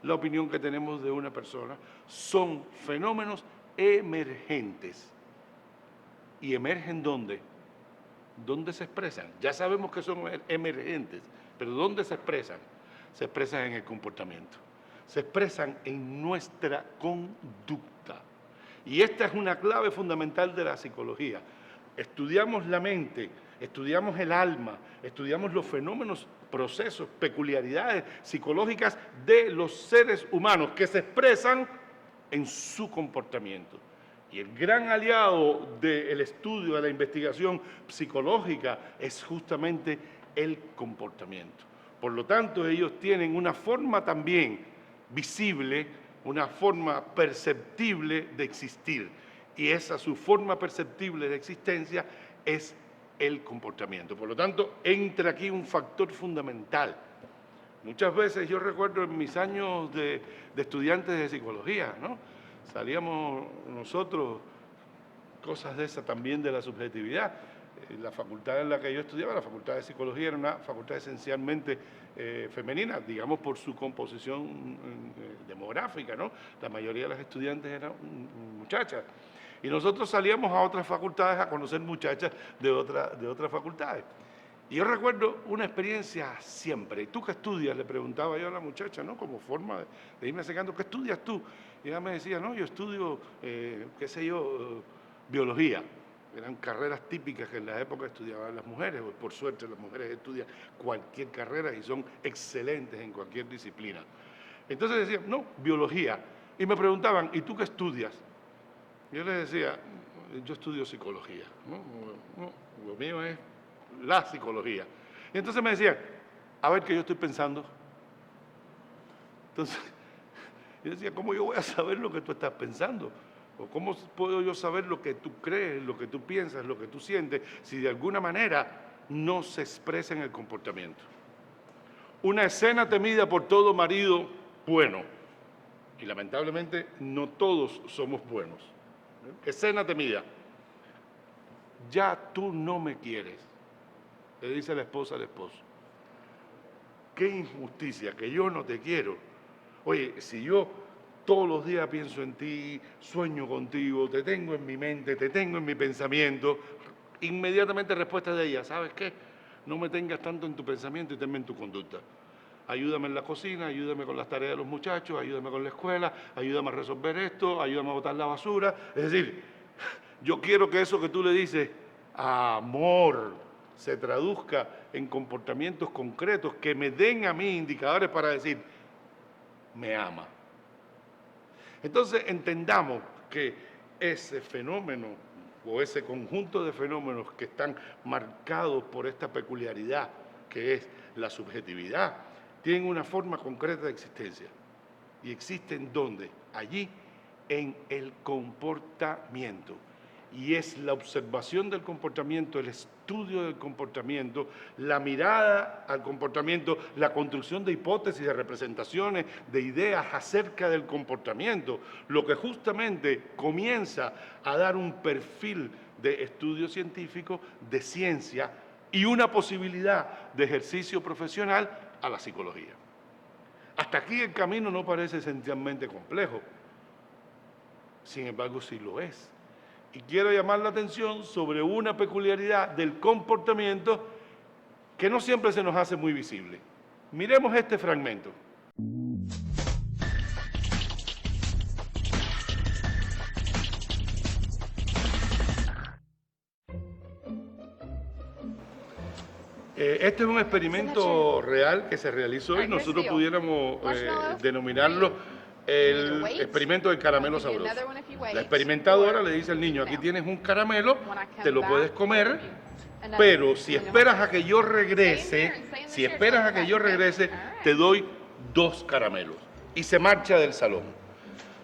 la opinión que tenemos de una persona. Son fenómenos emergentes. ¿Y emergen dónde? ¿Dónde se expresan? Ya sabemos que son emergentes, pero ¿dónde se expresan? se expresan en el comportamiento, se expresan en nuestra conducta. Y esta es una clave fundamental de la psicología. Estudiamos la mente, estudiamos el alma, estudiamos los fenómenos, procesos, peculiaridades psicológicas de los seres humanos que se expresan en su comportamiento. Y el gran aliado del estudio, de la investigación psicológica, es justamente el comportamiento. Por lo tanto, ellos tienen una forma también visible, una forma perceptible de existir. Y esa su forma perceptible de existencia es el comportamiento. Por lo tanto, entra aquí un factor fundamental. Muchas veces yo recuerdo en mis años de estudiantes de psicología, ¿no? Salíamos nosotros, cosas de esa también de la subjetividad. La facultad en la que yo estudiaba, la facultad de psicología, era una facultad esencialmente femenina, digamos por su composición demográfica, ¿no? La mayoría de las estudiantes eran muchachas. Y nosotros salíamos a otras facultades a conocer muchachas de otras facultades. Y yo recuerdo una experiencia siempre. ¿Tú qué estudias? Le preguntaba yo a la muchacha, ¿no? Como forma de irme acercando, ¿qué estudias tú? Y ella me decía, no, yo estudio, qué sé yo, biología. Eran carreras típicas que en la época estudiaban las mujeres. Por suerte las mujeres estudian cualquier carrera y son excelentes en cualquier disciplina. Entonces decían, no, biología. Y me preguntaban, ¿y tú qué estudias? Yo les decía, yo estudio psicología. No, lo mío es la psicología. Y entonces me decían, a ver qué yo estoy pensando. Entonces, yo decía, ¿cómo yo voy a saber lo que tú estás pensando? ¿O cómo puedo yo saber lo que tú crees, lo que tú piensas, lo que tú sientes, si de alguna manera no se expresa en el comportamiento? Una escena temida por todo marido bueno. Y lamentablemente no todos somos buenos. Escena temida. Ya tú no me quieres, le dice la esposa al esposo. Qué injusticia, que yo no te quiero. Oye, si yo todos los días pienso en ti, sueño contigo, te tengo en mi mente, te tengo en mi pensamiento, inmediatamente respuesta de ella, ¿sabes qué? No me tengas tanto en tu pensamiento y tenme en tu conducta. Ayúdame en la cocina, ayúdame con las tareas de los muchachos, ayúdame con la escuela, ayúdame a resolver esto, ayúdame a botar la basura. Es decir, yo quiero que eso que tú le dices, amor, se traduzca en comportamientos concretos que me den a mí indicadores para decir, me ama. Entonces entendamos que ese fenómeno o ese conjunto de fenómenos que están marcados por esta peculiaridad que es la subjetividad, tienen una forma concreta de existencia. ¿Y existen dónde? Allí, en el comportamiento. Y es la observación del comportamiento, el estudio del comportamiento, la mirada al comportamiento, la construcción de hipótesis, de representaciones, de ideas acerca del comportamiento, lo que justamente comienza a dar un perfil de estudio científico, de ciencia y una posibilidad de ejercicio profesional a la psicología. Hasta aquí el camino no parece esencialmente complejo, sin embargo sí lo es. Y quiero llamar la atención sobre una peculiaridad del comportamiento que no siempre se nos hace muy visible. Miremos este fragmento. Este es un experimento real que se realizó y nosotros pudiéramos denominarlo el experimento del caramelo sabroso. La experimentadora le dice al niño, aquí tienes un caramelo, te lo puedes comer, pero si esperas a que yo regrese, te doy 2 caramelos. Y se marcha del salón.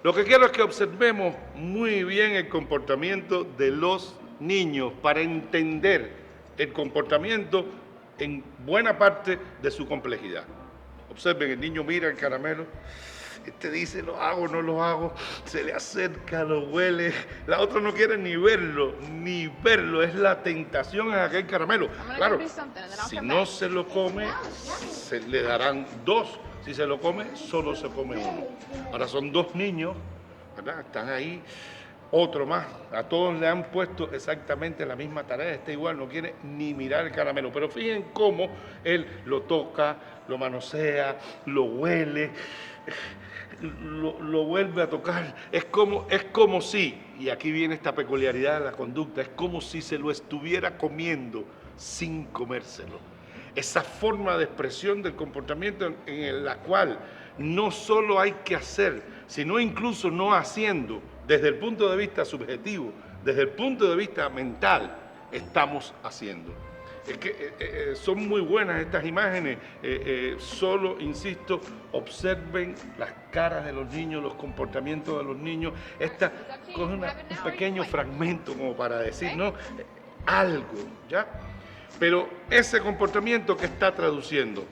Lo que quiero es que observemos muy bien el comportamiento de los niños para entender el comportamiento en buena parte de su complejidad. Observen, el niño mira el caramelo, este dice, lo hago, no lo hago, se le acerca, lo huele, la otra no quiere ni verlo, es la tentación en aquel caramelo. Claro, si no se lo come, se le darán 2, si se lo come, solo se come 1. Ahora son 2 niños, ¿verdad? Están ahí. Otro más, a todos le han puesto exactamente la misma tarea, este igual no quiere ni mirar el caramelo, pero fíjense cómo él lo toca, lo manosea, lo huele, lo vuelve a tocar. Es como si, y aquí viene esta peculiaridad de la conducta, es como si se lo estuviera comiendo sin comérselo. Esa forma de expresión del comportamiento en la cual no solo hay que hacer, sino incluso no haciendo, desde el punto de vista subjetivo, desde el punto de vista mental, estamos haciendo. Es que son muy buenas estas imágenes, solo, insisto, observen las caras de los niños, los comportamientos de los niños. Esta coge un pequeño fragmento como para decir, ¿no? Algo, ¿ya? Pero ese comportamiento que está traduciendo,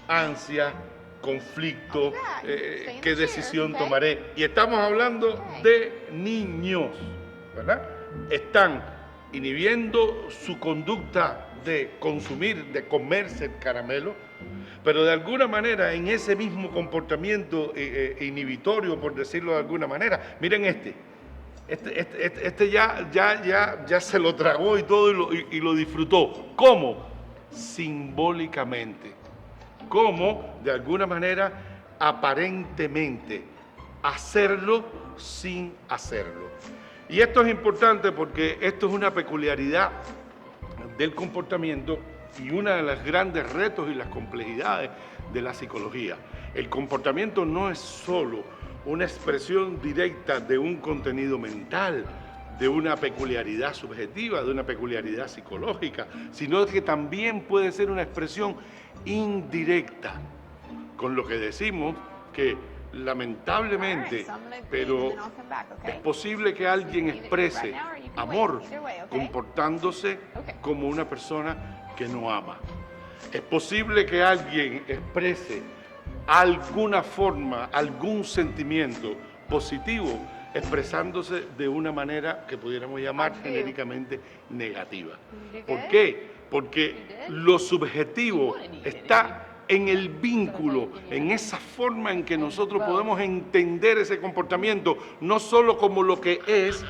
ansia, conflicto, qué decisión tomaré. Y estamos hablando de niños, ¿verdad? Están inhibiendo su conducta de consumir, de comerse el caramelo, pero de alguna manera en ese mismo comportamiento inhibitorio, por decirlo de alguna manera, miren este ya se lo tragó y todo y lo disfrutó. ¿Cómo? Simbólicamente. ¿Cómo? De alguna manera, aparentemente, hacerlo sin hacerlo. Y esto es importante porque esto es una peculiaridad del comportamiento y uno de los grandes retos y las complejidades de la psicología. El comportamiento no es solo una expresión directa de un contenido mental, de una peculiaridad subjetiva, de una peculiaridad psicológica, sino que también puede ser una expresión indirecta, con lo que decimos que lamentablemente, pero es posible que alguien exprese amor comportándose como una persona que no ama. Es posible que alguien exprese alguna forma, algún sentimiento positivo, expresándose de una manera que pudiéramos llamar genéricamente negativa. ¿Por qué? Porque lo subjetivo está en el vínculo, en esa forma en que nosotros podemos entender ese comportamiento, no solo como lo que es,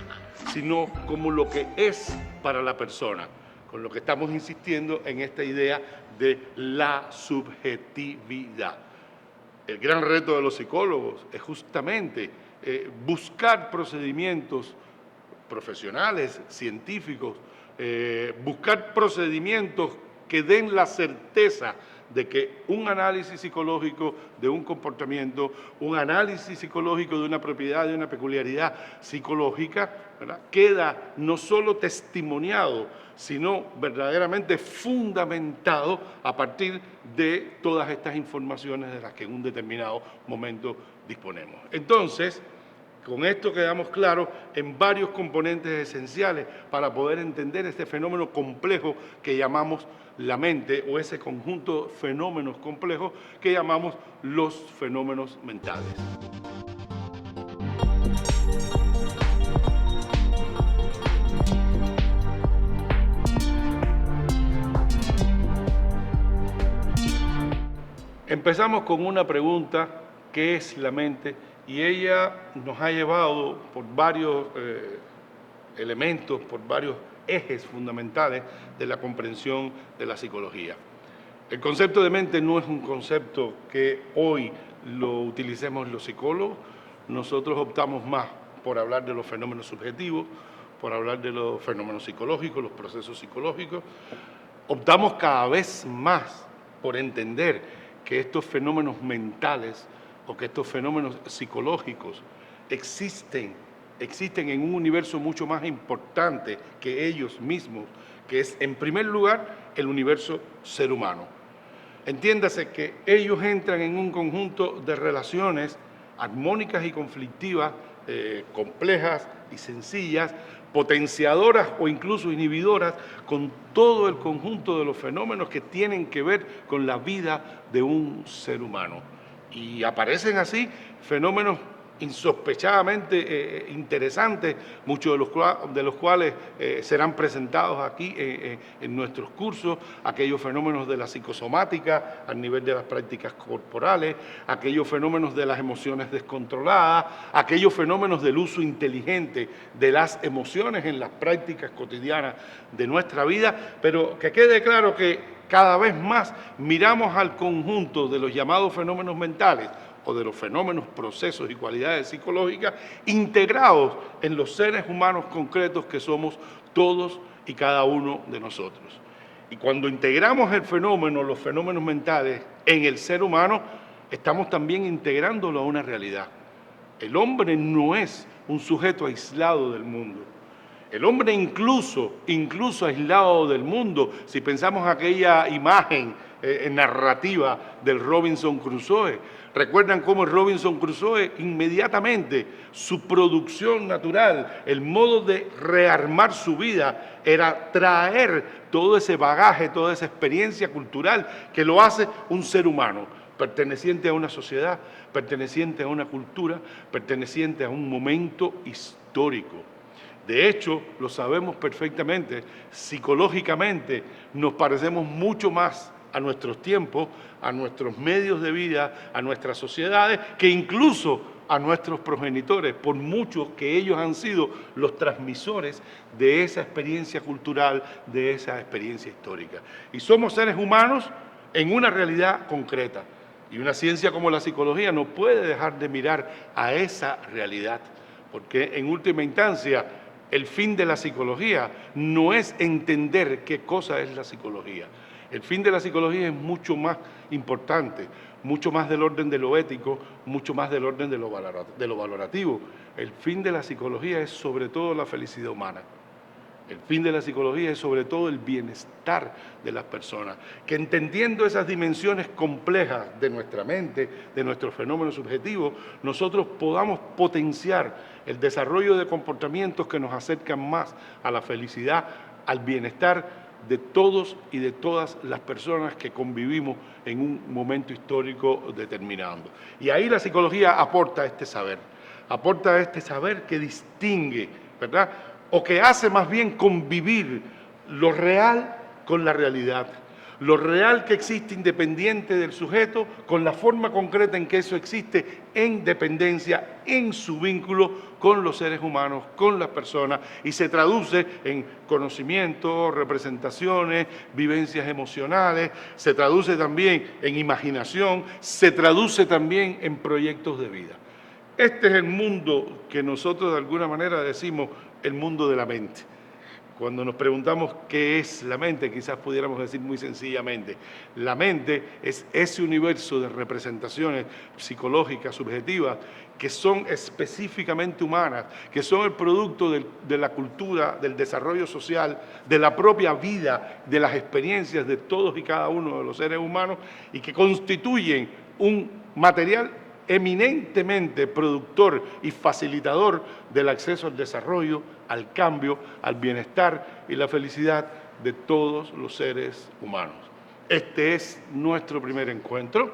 sino como lo que es para la persona, con lo que estamos insistiendo en esta idea de la subjetividad. El gran reto de los psicólogos es justamente buscar procedimientos profesionales, científicos, buscar procedimientos que den la certeza de que un análisis psicológico de un comportamiento, un análisis psicológico de una propiedad, de una peculiaridad psicológica, ¿verdad?, queda no solo testimoniado, sino verdaderamente fundamentado a partir de todas estas informaciones de las que en un determinado momento disponemos. Entonces, con esto quedamos claros en varios componentes esenciales para poder entender este fenómeno complejo que llamamos la mente, o ese conjunto de fenómenos complejos que llamamos los fenómenos mentales. Empezamos con una pregunta: ¿qué es la mente? Y ella nos ha llevado por varios elementos, por varios ejes fundamentales de la comprensión de la psicología. El concepto de mente no es un concepto que hoy lo utilicemos los psicólogos. Nosotros optamos más por hablar de los fenómenos subjetivos, por hablar de los fenómenos psicológicos, los procesos psicológicos. Optamos cada vez más por entender que estos fenómenos mentales o que estos fenómenos psicológicos existen en un universo mucho más importante que ellos mismos, que es, en primer lugar, el universo ser humano. Entiéndase que ellos entran en un conjunto de relaciones armónicas y conflictivas, complejas y sencillas, potenciadoras o incluso inhibidoras, con todo el conjunto de los fenómenos que tienen que ver con la vida de un ser humano. Y aparecen así fenómenos insospechadamente interesantes, muchos de los cuales serán presentados aquí en nuestros cursos, aquellos fenómenos de la psicosomática a nivel de las prácticas corporales, aquellos fenómenos de las emociones descontroladas, aquellos fenómenos del uso inteligente de las emociones en las prácticas cotidianas de nuestra vida, pero que quede claro que cada vez más miramos al conjunto de los llamados fenómenos mentales o de los fenómenos, procesos y cualidades psicológicas integrados en los seres humanos concretos que somos todos y cada uno de nosotros. Y cuando integramos el fenómeno, los fenómenos mentales en el ser humano, estamos también integrándolo a una realidad. El hombre no es un sujeto aislado del mundo. El hombre incluso aislado del mundo, si pensamos aquella imagen narrativa del Robinson Crusoe, recuerdan cómo el Robinson Crusoe inmediatamente su producción natural, el modo de rearmar su vida era traer todo ese bagaje, toda esa experiencia cultural que lo hace un ser humano, perteneciente a una sociedad, perteneciente a una cultura, perteneciente a un momento histórico. De hecho, lo sabemos perfectamente, psicológicamente nos parecemos mucho más a nuestros tiempos, a nuestros medios de vida, a nuestras sociedades, que incluso a nuestros progenitores, por mucho que ellos han sido los transmisores de esa experiencia cultural, de esa experiencia histórica. Y somos seres humanos en una realidad concreta. Y una ciencia como la psicología no puede dejar de mirar a esa realidad, porque en última instancia el fin de la psicología no es entender qué cosa es la psicología. El fin de la psicología es mucho más importante, mucho más del orden de lo ético, mucho más del orden de lo valorativo. El fin de la psicología es sobre todo la felicidad humana. El fin de la psicología es sobre todo el bienestar de las personas, que entendiendo esas dimensiones complejas de nuestra mente, de nuestros fenómenos subjetivos, nosotros podamos potenciar el desarrollo de comportamientos que nos acercan más a la felicidad, al bienestar de todos y de todas las personas que convivimos en un momento histórico determinado. Y ahí la psicología aporta este saber que distingue, ¿verdad?, o que hace más bien convivir lo real con la realidad, lo real que existe independiente del sujeto con la forma concreta en que eso existe en dependencia, en su vínculo con los seres humanos, con las personas, y se traduce en conocimiento, representaciones, vivencias emocionales, se traduce también en imaginación, se traduce también en proyectos de vida. Este es el mundo que nosotros de alguna manera decimos el mundo de la mente. Cuando nos preguntamos qué es la mente, quizás pudiéramos decir muy sencillamente, la mente es ese universo de representaciones psicológicas, subjetivas, que son específicamente humanas, que son el producto de la cultura, del desarrollo social, de la propia vida, de las experiencias de todos y cada uno de los seres humanos y que constituyen un material eminentemente productor y facilitador del acceso al desarrollo, al cambio, al bienestar y la felicidad de todos los seres humanos. Este es nuestro primer encuentro.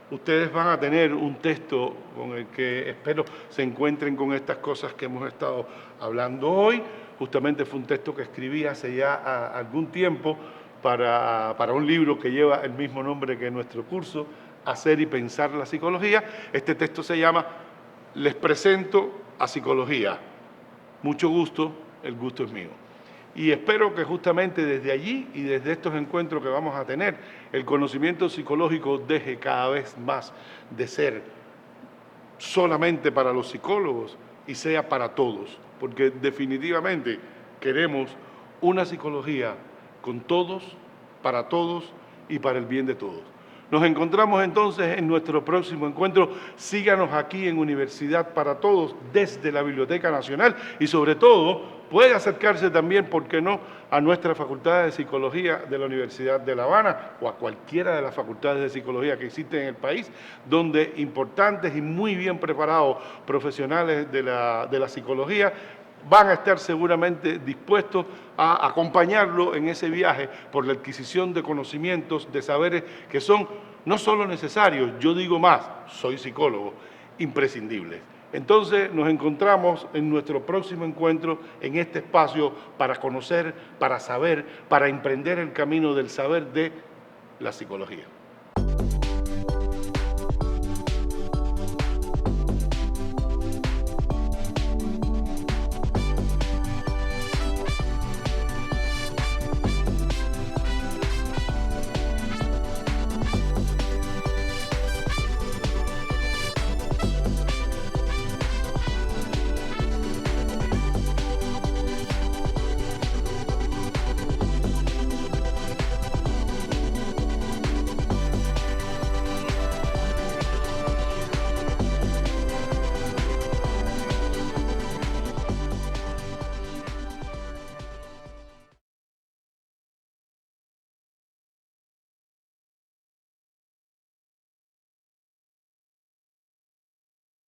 Ustedes van a tener un texto con el que espero se encuentren con estas cosas que hemos estado hablando hoy. Justamente fue un texto que escribí hace ya algún tiempo para un libro que lleva el mismo nombre que nuestro curso, Hacer y Pensar la Psicología. Este texto se llama Les presento a Psicología. Mucho gusto, el gusto es mío. Y espero que justamente desde allí y desde estos encuentros que vamos a tener, el conocimiento psicológico deje cada vez más de ser solamente para los psicólogos y sea para todos, porque definitivamente queremos una psicología con todos, para todos y para el bien de todos. Nos encontramos entonces en nuestro próximo encuentro. Síganos aquí en Universidad para Todos desde la Biblioteca Nacional y sobre todo puede acercarse también, ¿por qué no?, a nuestra Facultad de Psicología de la Universidad de La Habana o a cualquiera de las facultades de psicología que existen en el país, donde importantes y muy bien preparados profesionales de la psicología van a estar seguramente dispuestos a acompañarlo en ese viaje por la adquisición de conocimientos, de saberes que son no solo necesarios, yo digo más, soy psicólogo, imprescindibles. Entonces nos encontramos en nuestro próximo encuentro en este espacio para conocer, para saber, para emprender el camino del saber de la psicología.